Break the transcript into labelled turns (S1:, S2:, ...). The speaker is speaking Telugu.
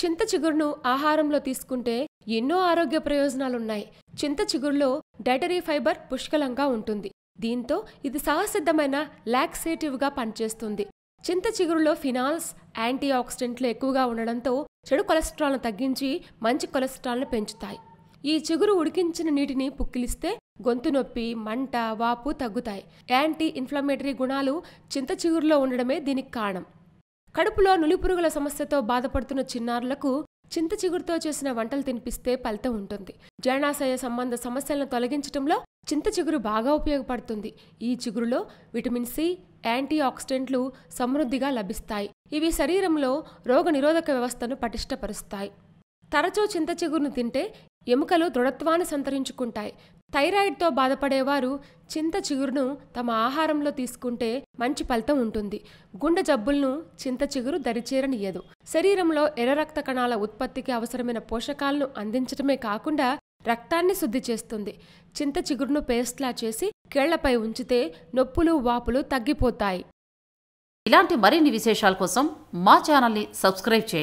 S1: చింత చిగురును ఆహారంలో తీసుకుంటే ఎన్నో ఆరోగ్య ప్రయోజనాలున్నాయి. చింత చిగురులో డైటరీ ఫైబర్ పుష్కలంగా ఉంటుంది. దీంతో ఇది సహసిద్ధమైన లాక్సేటివ్గా పనిచేస్తుంది. చింత చిగురులో ఫినాల్స్, యాంటీ ఆక్సిడెంట్లు ఎక్కువగా ఉండడంతో చెడు కొలెస్ట్రాల్ను తగ్గించి మంచి కొలెస్ట్రాల్ను పెంచుతాయి. ఈ చిగురు ఉడికించిన నీటిని పుక్కిలిస్తే గొంతు నొప్పి, మంట, వాపు తగ్గుతాయి. యాంటీ ఇన్ఫ్లమేటరీ గుణాలు చింత చిగురులో ఉండడమే దీనికి కారణం. కడుపులో నులిపురుగుల సమస్యతో బాధపడుతున్న చిన్నారులకు చింత చిగురుతో చేసిన వంటలు తినిపిస్తే ఫలితం ఉంటుంది. జీర్ణాశయ సంబంధ సమస్యలను తొలగించడంలో చింత చిగురు బాగా ఉపయోగపడుతుంది. ఈ చిగురులో విటమిన్ సి, యాంటీ ఆక్సిడెంట్లు సమృద్ధిగా లభిస్తాయి. ఇవి శరీరంలో రోగనిరోధక వ్యవస్థను పటిష్టపరుస్తాయి. తరచూ చింత చిగురును తింటే ఎముకలు దృఢత్వాన్ని సంతరించుకుంటాయి. థైరాయిడ్తో బాధపడేవారు చింత చిగురును తమ ఆహారంలో తీసుకుంటే మంచి ఫలితం ఉంటుంది. గుండె జబ్బులను చింత చిగురు దరిచేరనియ్యదు. శరీరంలో ఎర్ర రక్త కణాల ఉత్పత్తికి అవసరమైన పోషకాలను అందించడమే కాకుండా రక్తాన్ని శుద్ధి చేస్తుంది. చింత చిగురును పేస్ట్లా చేసి కేళ్లపై ఉంచితే నొప్పులు, వాపులు తగ్గిపోతాయి.
S2: ఇలాంటి మరిన్ని విశేషాల కోసం మా ఛానల్ని సబ్స్క్రైబ్ చేయండి.